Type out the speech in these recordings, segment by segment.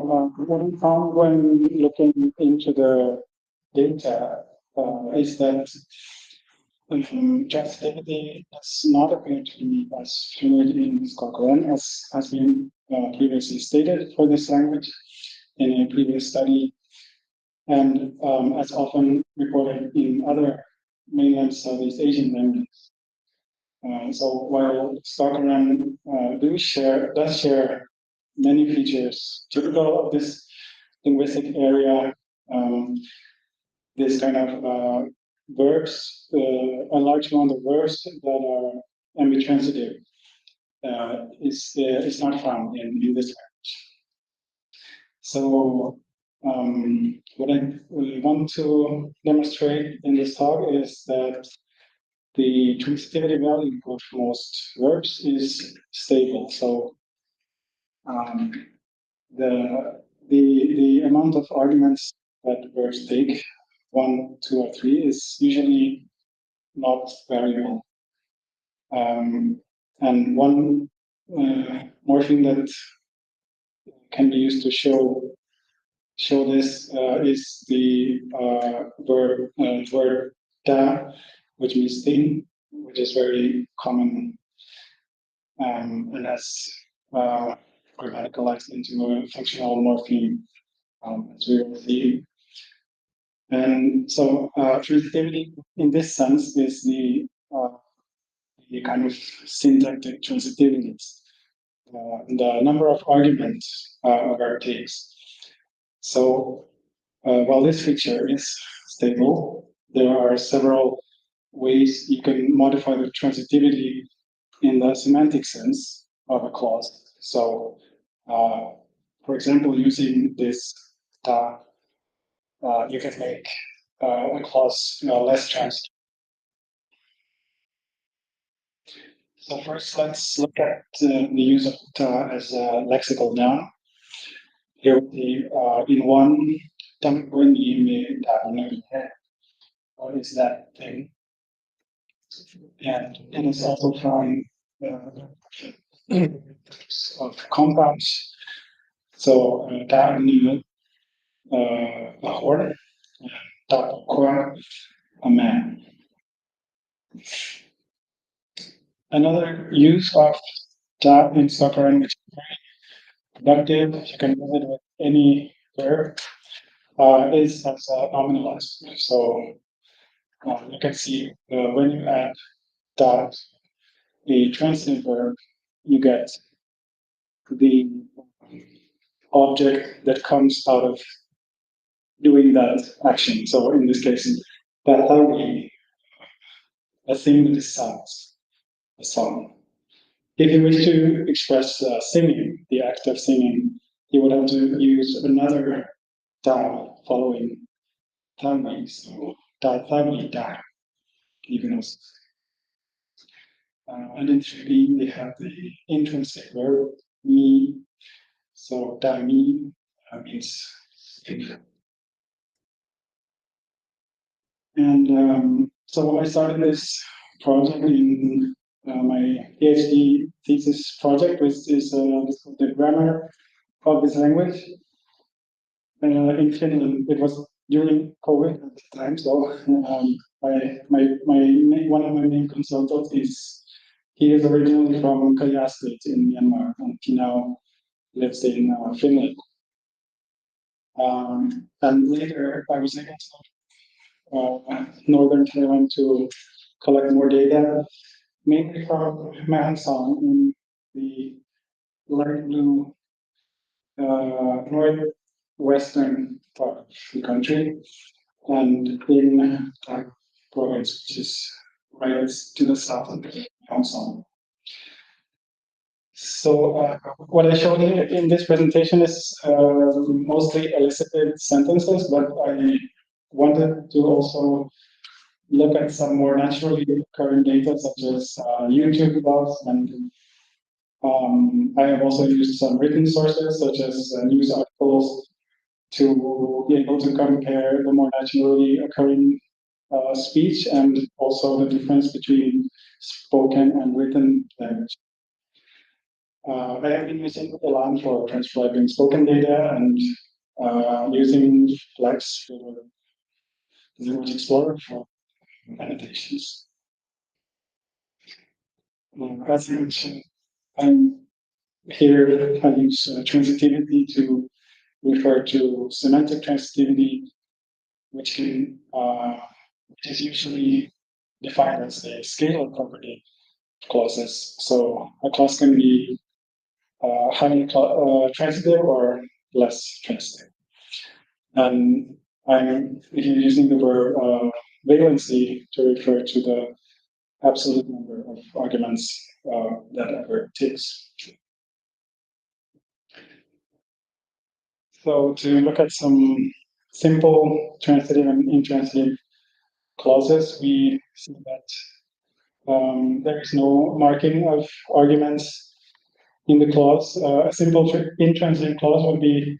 what we found when looking into the data is that transitivity does not appear to be as fluid in Sgaw Karen as has been previously stated for this language in a previous study, and as often reported in other mainland Southeast Asian languages. So while Sgaw Karen does share many features typical of this linguistic area, this kind of verbs, a large amount of verbs that are ambitransitive is not found in this language. So what I want to demonstrate in this talk is that the transitivity value of most verbs is stable. So the amount of arguments that verbs take, 1, 2, or 3, is usually not variable. And one morpheme that can be used to show this is the word da, which means thing, which is very common and has grammaticalized into a functional morpheme, as we will see. And so transitivity in this sense is the kind of syntactic transitivity, the number of arguments a verb takes. So while this feature is stable, there are several ways you can modify the transitivity in the semantic sense of a clause. So for example, using this da, you can make a clause less transitive. So first, let's look at the use of ta as a lexical noun. Here, in one, what is that thing? And it is also found of compounds. So ta a horse, ta a man. Another use of ta in Sgaw Karen, which is very productive, you can use it with any verb, is as a nominalizer. So you can see when you add ta, the transitive verb, you get the object that comes out of doing that action. So in this case, that will be a thing that sounds, a song. If you wish to express singing, the act of singing, you would have to use another da following thawi. So da thawi da. You can also say. And in 3B, we have the intrinsic verb me. So da me means sing. And so I started this project in my PhD thesis project, which is the grammar of this language. In Finland, it was during COVID at the time, so one of my main consultants he is originally from Kaya State in Myanmar, and he now lives in Finland. And later, I was able to northern Thailand to collect more data, mainly from Mahensong in the light blue northwestern part of the country, and in Tak province, which is right to the south of Mahensong. So what I showed in this presentation is mostly elicited sentences, but I wanted to also look at some more naturally occurring data, such as YouTube blogs, and I have also used some written sources, such as news articles, to be able to compare the more naturally occurring speech and also the difference between spoken and written language. I have been using Elan for transcribing spoken data and using Flex for the Image Explorer for annotations. As I mentioned, I'm here I use transitivity to refer to semantic transitivity, which can which is usually defined as a scalar property of clauses. So a clause can be highly transitive or less transitive. And I'm here using the verb valency to refer to the absolute number of arguments that a verb takes. So to look at some simple transitive and intransitive clauses, we see that there is no marking of arguments in the clause. A simple intransitive clause would be,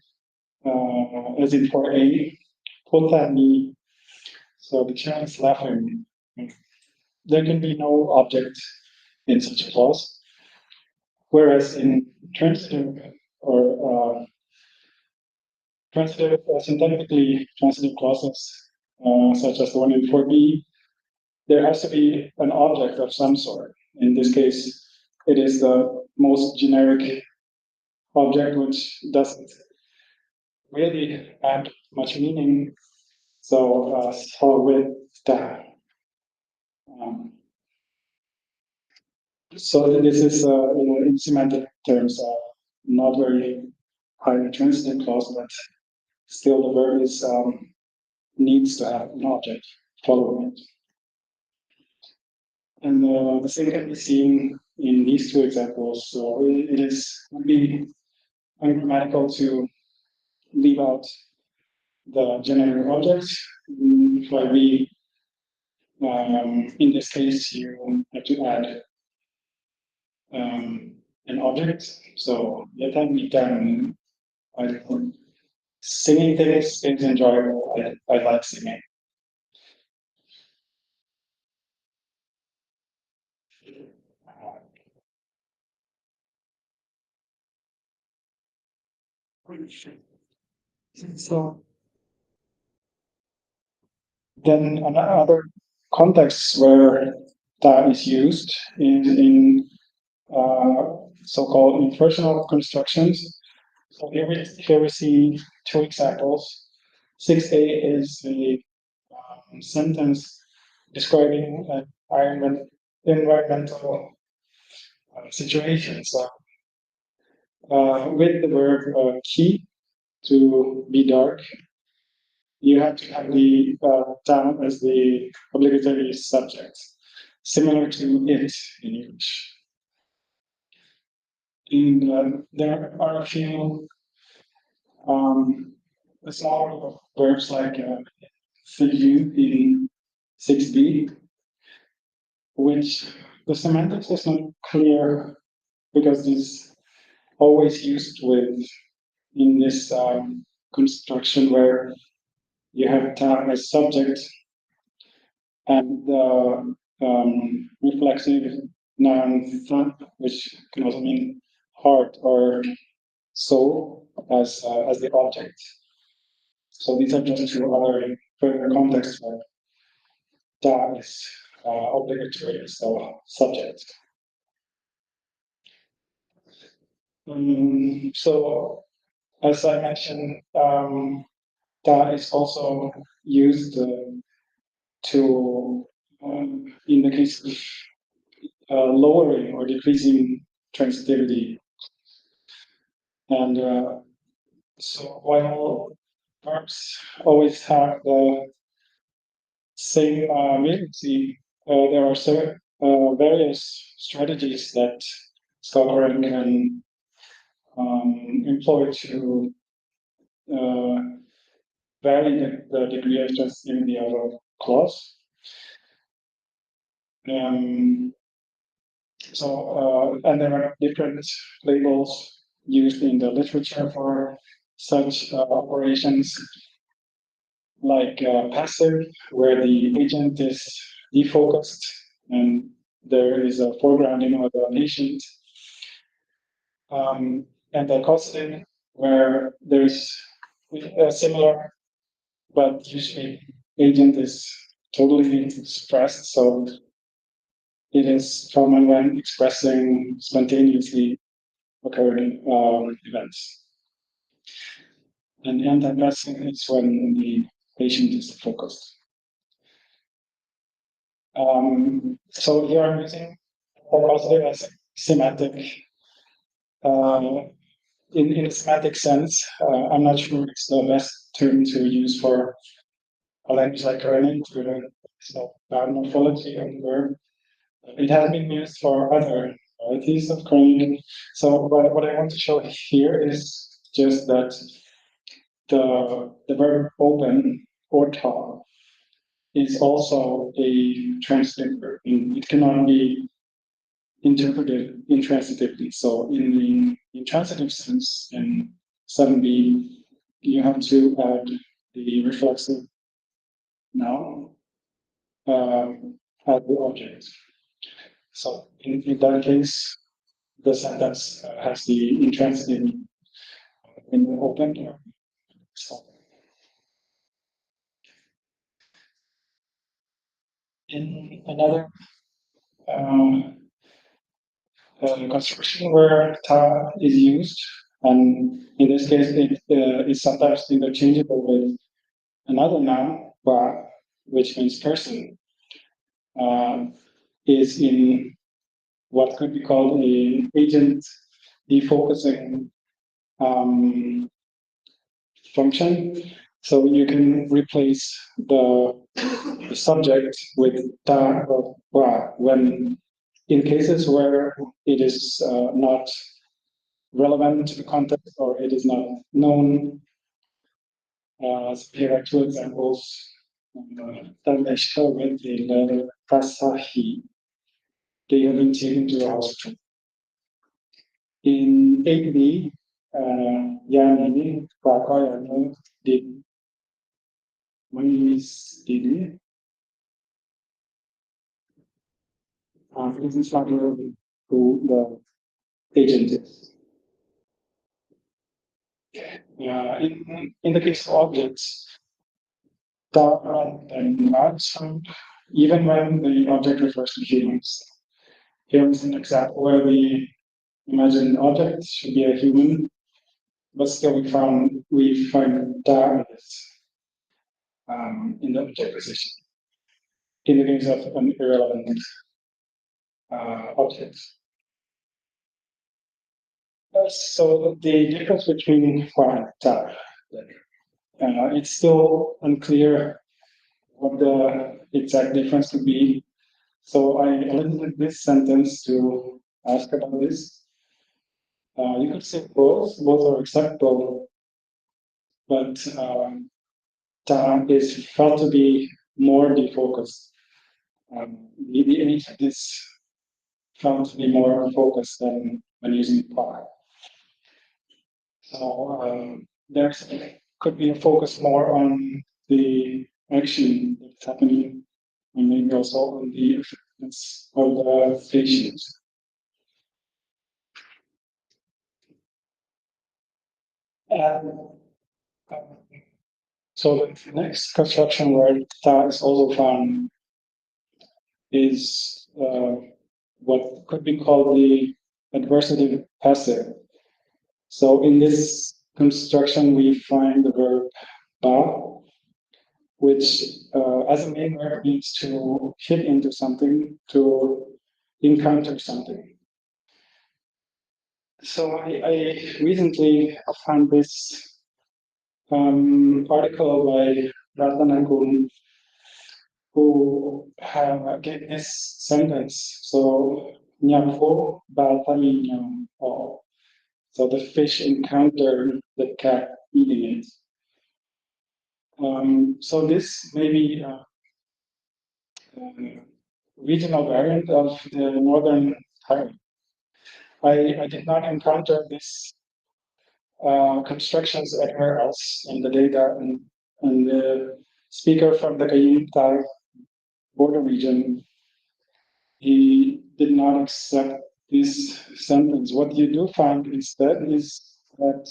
as in for A, put that me. So the child is laughing. There can be no object in such a clause. Whereas in transitive or transitive, synthetically transitive clauses, such as the one in 4b, there has to be an object of some sort. In this case, it is the most generic object which doesn't really add much meaning. So, with that. So this is, in semantic terms, not very highly transitive clause, but still the verb is needs to have an object following it. And the same can be seen in these two examples. So it would be ungrammatical to leave out the generic object. For we, in this case, you have to add an object. So we can singing things is enjoyable. I like singing. So then another context where that is used is in so-called inversional constructions. So here we see two examples. 6a is the sentence describing an environmental situation. So with the verb key, to be dark, you have to have the down as the obligatory subject, similar to it in English. And there are a few a small group of verbs like you in 6b, which the semantics is not clear because it's always used with in this construction where you have time as subject and the reflexive noun thumb, which can also mean heart or soul as the object. So these are just two other further contexts where that is obligatory, so subject. So as I mentioned, that is also used to, in the case of lowering or decreasing transitivity. And so while verbs always have the same valency, there are various strategies that Sgaw Karen can employ to vary the degree of transitivity of a clause. And there are different labels used in the literature for such operations, like passive, where the agent is defocused and there is a foregrounding of the patient. and dichotomy, where there's a similar, but usually agent is totally expressed, so it is common when expressing spontaneously occurring events. And anti-passing is when the patient is focused. So here I'm using positive as a semantic, in a semantic sense. I'm not sure it's the best term to use for a language like Karen to morphology and verb. It has been used for other varieties of Korean. So what I want to show here is just that the verb open or talk is also a transitive verb. It cannot be interpreted intransitively. So in the intransitive sense, in 7b, you have to add the reflexive noun as the object. So in that case, the sentence has the intransitive in open. So in another construction where ta is used, and in this case, it is sometimes interchangeable with another noun, ba, which means person, uh, is in what could be called an agent defocusing function. So you can replace the subject with ta or ba when in cases where it is not relevant to the context or it is not known. So here are two examples. Taneshka with the letter Tasahi. They have been taken to the hospital. In 8B, Yani, Kakayano, did Manis did this is not relevant to the agent is. In the case of objects, the and not even when the object refers to humans. Here is an example where we imagine an object should be a human, but still we find that in the object position in the case of an irrelevant object. So the difference between it's still unclear what the exact difference would be. So I elicited this sentence to ask about this. You could say both are acceptable, but ta is felt to be more defocused. The image is found to be more focused than when using pa. So there could be a focus more on the action that's happening and maybe also on the effectiveness of the patient. And so the next construction where ta is also found is what could be called the adversative passive. So in this construction, we find the verb ba, which as a main verb means to hit into something, to encounter something. So I recently found this article by Ratanagun who gave this sentence. So, Nyampo Baltami or so the fish encountered the cat eating it. So this may be a regional variant of the northern Thailand. I did not encounter this constructions anywhere else in the data, and the speaker from the Kayin Thai border region, he did not accept this sentence. What you do find instead is that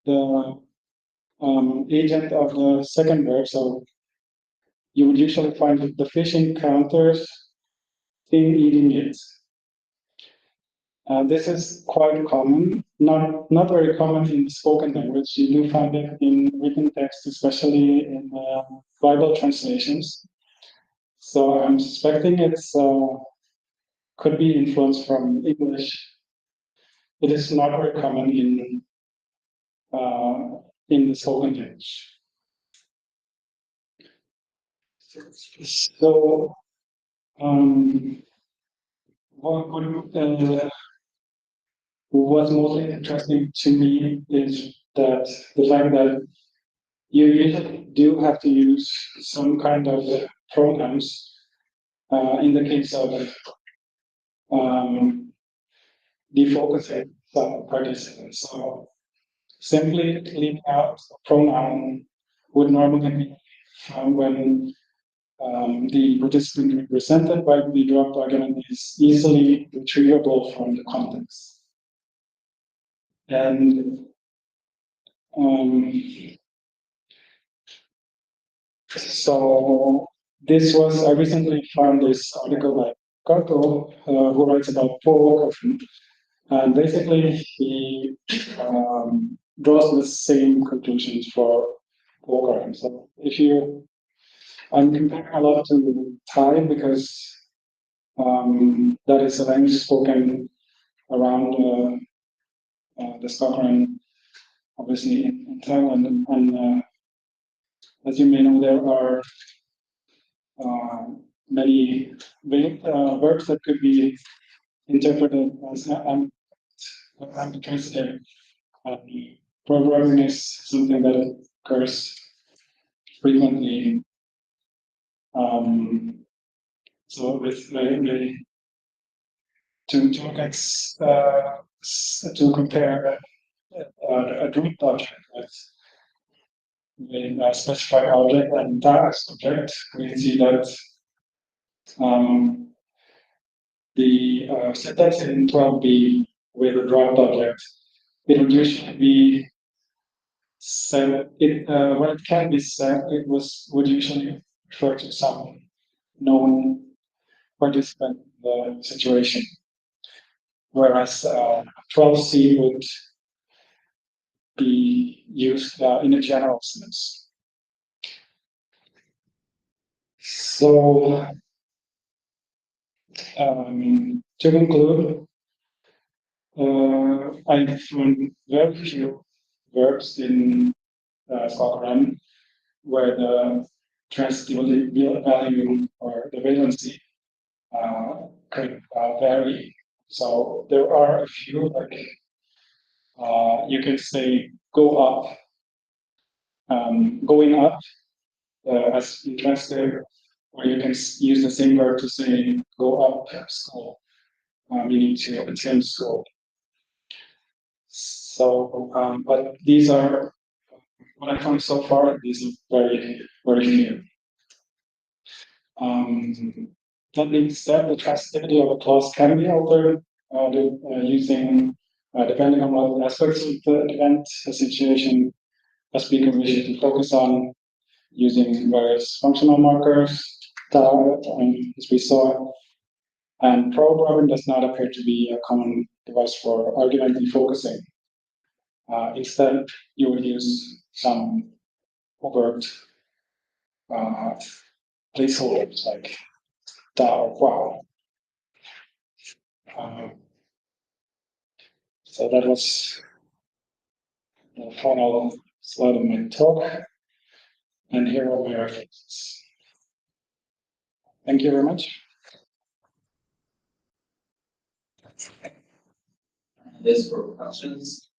the agent of the second verb, so you would usually find that the fish encounters thing eating it. This is quite common, not very common in spoken language. You do find it in written text, especially in Bible translations. So I'm suspecting it's could be influenced from English. It is not very common in the spoken language. So what's mostly interesting to me is that the fact that you usually do have to use some kind of pronouns in the case of defocusing some participants. So simply leaving out a pronoun would normally be found when the participant represented by the dropped argument is easily retrievable from the context. And so this was, I recently found this article by Kato, who writes about Paul, and basically he draws the same conclusions for Paul Karen. So if you, I'm comparing a lot to Thai because that is a language spoken around the Sgaw Karen, obviously in Thailand, and as you may know, there are many verbs that could be interpreted as ambitransitive. Programming is something that occurs frequently. So with to look at to compare a group object with a specified object and task object, we see that the syntax in 12b with a dropped object, it would usually be said, when it can be said, it would usually refer to some known participant in the situation. Whereas 12c would be used in a general sense. So to conclude, I found very few verbs in Sgaw Karen where the transitivity value or the valency could vary. So there are a few, like you could say go up, going up as intransitive, or you can use the same verb to say go up school, meaning to attend school. So, but these are what I found so far. These are very, very few. That being said, the transitivity of a clause can be altered using, depending on what aspects of the event, the situation a speaker wishes to focus on, using various functional markers, as we saw. And programming does not appear to be a common device for argument defocusing. Instead, you would use some overt placeholders like da or wow. So that was the final slide of my talk. And here are my references. Thank you very much. This for questions.